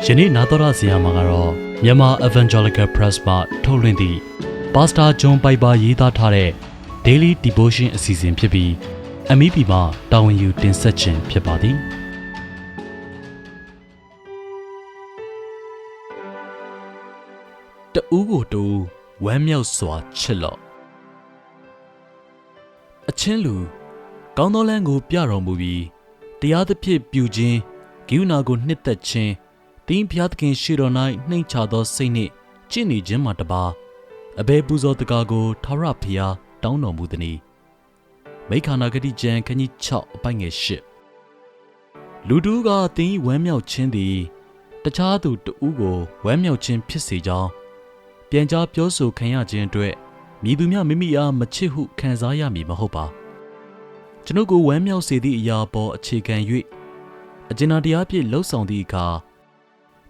ယနေ့နာတော်ရစီယာမှာကတော့မြန်မာ Evangelical Press မှထုတ်လွှင့်သည့် Pastor John Piper ရေးသားထားတဲ့ Daily Devotion အစီအစဉ်ဖြစ်ပြီး MEP မှတာဝန်ယူတင်ဆက်ခြင်းဖြစ်ပါသည်တဦးကိုတူဝမ်းမြောက်စွာချစ်လော့အချင်းလူကောင်းသောလမ်းကိုပြတော်မူပြီးတရားသဖြင့်ပြုခြင်းဂိူနာကိုနှစ်သက်ခြင်းတင်းဖျားသခင်ရှေ့တော်၌နှိမ်ချသောစိတ်နှင့်ကျင့်နေခြင်းမှတပါအဘယ်ပူဇော်တကားကိုထာဝရဘုရားတောင်းတော်မူသနည်းမိခန္ဓာဂတိကျမ်းခန်းကြီး6အပိုင်ငယ်8လူတူကတင်းဝမ်းမြောက်ခြင်းသည်တခြားသူတဦးကိုဝမ်းမြောက်ခြင်းဖြစ်စေကြောင်းပြန်ကြားပြောဆိုခံရခြင်းအတွက်မည်သူမျှမိမိအားမချစ်ဟုခံစားရမည်မဟုတ်ပါကျွန်ုပ်ကိုဝမ်းမြောက်စေသည့်အရာပေါ်အခြေခံ၍အကျဉ်းတရားဖြင့်လှုပ်ဆောင်သည့်အခါ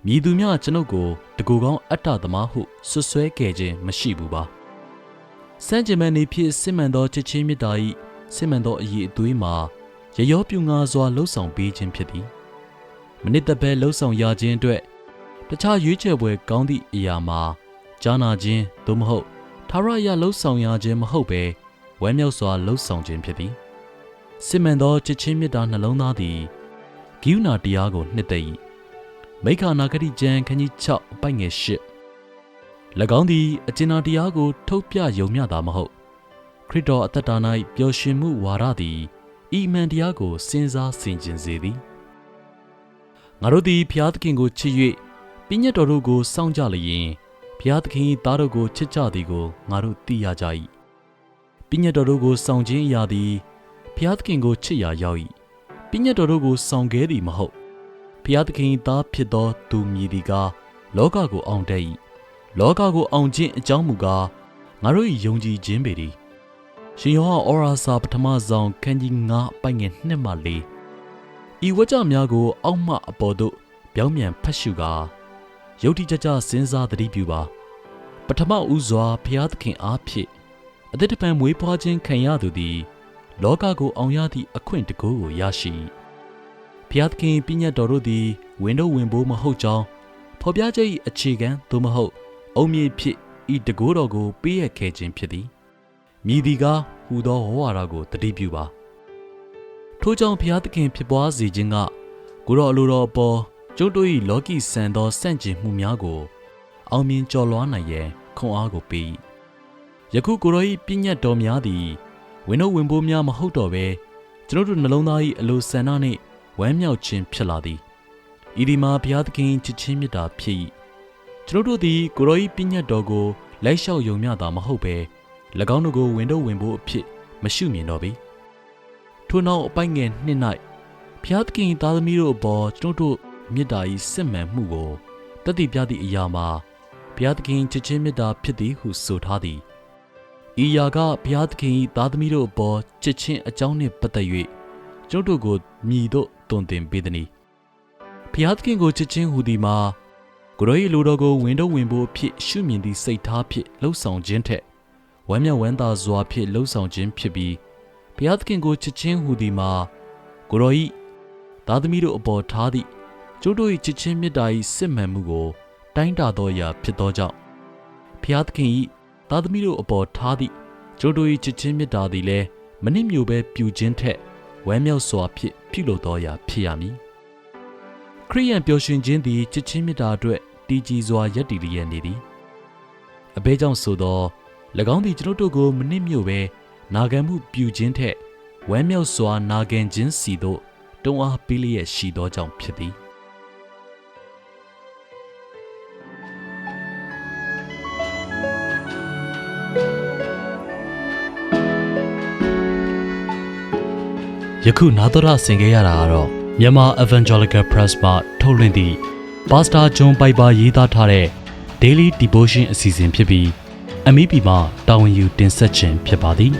မည်သူမျှကျွန်ုပ်ကိုတကူကောင်းအတ္တသမားဟုဆွဆွဲခဲ့ခြင်းမရှိဘူးပါစံကျင်မဲ့နေဖြင့်စစ်မှန်သောချစ်ချင်းမေတ္တာ၏စစ်မှန်သောအရေးအသွေးမှာရရောပြူငါစွာလှုပ်ဆောင်ပေးခြင်းဖြစ်သည်မနစ်သက်ပဲလှုပ်ဆောင်ရခြင်းအတွက်တခြားရွေးချယ်ပွဲကောင်းသည့်အရာမှာကြားနာခြင်းသို့မဟုတ်ထာဝရလှုပ်ဆောင်ရခြင်းမဟုတ်ပဲဝမ်းမြောက်စွာလှုပ်ဆောင်ခြင်းဖြစ်သည်စစ်မှန်သောချစ်ချင်းမေတ္တာနှလုံးသားသည်ဂိူနာတရားကိုနှစ်သက်၏မိခန္ဓာဂတိကျမ်းခန်းကြီး6အပိုင်ငယ်8၎င်းသည်အကျဉ်းတရားကိုထုတ်ပြယုံမျှတာမဟုတ်ခရစ်တော်အသက်တာ၌ပျော်ရွှင်မှုဝါဒသည်ဤမှန်တရားကိုစဉ်းစားဆင်ခြင်စေသည်ငါတို့သည်ဘုရားသခင်ကိုချစ်၍ပညတ်တော်တို့ကိုစောင့်ကြလျင်ဘုရားသခင်၏သားတို့ကိုချစ်ကြသည်ကိုငါတို့သိရကြ၏ပညတ်တော်တို့ကိုစောင့်ခြင်းအရာသည်ဘုရားသခင်ကိုချစ်ရာရောက်၏ပညတ်တော်တို့ကိုစောင့်ခဲသည်မဟုတ်ဘုရားသခင်၏သားဖြစ်သောသူမည်သည်ကားလောကကိုအောင်တတ်၏လောကကိုအောင်ခြင်းအကြောင်းမူကားငါတို့၏ယုံကြည်ခြင်းပေသည်ရှင်ယောဟန်ဩရာစာပထမဆောင်ခန်းကြီး9ပိုင်ငယ်2မှ4ဤဝကြများကိုအောက်မှအပေါ်သို့ပြောင်းပြန်ဖတ်ရှုကာယုတ်တိကြကြစဉ်းစားသတိပြုပါပထမဦးစွာဘုရားသခင်အားဖြင့်အသက်တပံမွေးဖွားခြင်းခံရသူသည်လောကကိုအောင်ရသည့်အခွင့်တကူကိုရရှိဘုရားသခင်ပညတ်တော်တို့သည်ဝင်တို့ဝင်ဖို့မဟုတ်ကြောင်းဖော်ပြချက်၏အခြေခံသို့မဟုတ်အုံမြေဖြစ်ဤတကူတော်ကိုပေးရခဲ့ခြင်းဖြစ်သည်မြည်သည်ကားဟူသောဟောဝါဒကိုတတိပြုပါထို့ကြောင့်ဘုရားသခင်ဖြစ်ပွားစေခြင်းကကိုတော်အလိုတော်အပေါ်ကျုပ်တို့၏လောကီဆန်သောစန့်ကျင်မှုများကိုအောင်မြင်ကျော်လွှားနိုင်ရန်ခွန်အားကိုပေးယခုကိုတော်၏ပညတ်တော်များသည်ဝင်တို့ဝင်ဖို့များမဟုတ်တော့ဘဲကျွန်တို့နှလုံးသား၏အလိုဆန္ဒနှင့်ဝမ်းမြောက်ခြင်းဖြစ်လာသည်ဤဒီမှာဘုရားသခင်ချစ်ချင်းမေတ္တာဖြစ်၏ကျွန်တို့သည်ကိုတော်၏ပညတ်တော်ကိုလိုက်လျှောက်ယုံမျှတာမဟုတ်ဘဲ၎င်းတို့ကိုဝင်တို့ဝင်ဖို့အဖြစ်မရှုမြင်တော့ပေထို့နောက်အပိုင်ငယ်2၌ဘုရားသခင်သားသမီးတို့အပေါ်ကျွန်တို့မေတ္တာ၏စစ်မှန်မှုကိုတတိပြသည့်အရာမှာဘုရားသခင်ချစ်ချင်းမေတ္တာဖြစ်သည်ဟုဆိုထားသည်ဤရာကဘုရားသခင်၏သားသမီးတို့အပေါ်ချစ်ချင်းအကြောင်းနှင့်ပတ်သက်၍ကျွန်တို့ကိုမြည်တို့တွင်တင်ပေးသည်ဘုရားသခင်ကိုချစ်ချင်းဟူသည်မှာကိုယ်တော်၏လူတော်ကိုဝင်တော့ဝင်ဖို့အဖြစ်ရှုမြင်သည့်စိတ်ထားဖြင့်လှုပ်ဆောင်ခြင်းထက်ဝမ်းမြောက်ဝမ်းသာစွာဖြင့်လှုပ်ဆောင်ခြင်းဖြစ်ပြီးဘုရားသခင်ကိုချစ်ချင်းဟူသည်မှာကိုယ်တော်၏သားသမီးတို့အပေါ်ထားသည့်ကျို့တို့၏ချစ်ချင်းမေတ္တာ၏စစ်မှန်မှုကိုတိုင်းတာသောအရာဖြစ်သောကြောင့်ဘုရားသခင်၏သားသမီးတို့အပေါ်ထားသည့်ကျို့တို့၏ချစ်ချင်းမေတ္တာသည်လည်းမနစ်မြို့ပဲပြုခြင်းထက်ဝမ်းမြောက်စွာဖြင့်ပြုလုပ်သောအရာဖြစ်ရမည်ခရိယန်ပျော်ရွှင်ခြင်းသည်ချစ်ချင်းမေတ္တာအတွက်တည်ကြည်စွာယက်တည်လျက်နေသည်အဘဲကြောင့်ဆိုသော၎င်းသည်ကျွန်ုပ်တို့ကိုမနစ်မြို့ပဲနာခံမှုပြုခြင်းထက်ဝမ်းမြောက်စွာနာခံခြင်းစီသို့တွန်းအားပေးလျက်ရှိသောကြောင့်ဖြစ်သည်ယခုနာတော်ရဆင်ခဲ့ရတာကတော့မြန်မာ Evangelical Press မှထုတ်လွှင့်သည့် Pastor John Piper ရေးသားထားတဲ့ Daily Devotion အစီအစဉ်ဖြစ်ပြီး MEP မှတာဝန်ယူတင်ဆက်ခြင်းဖြစ်ပါသည်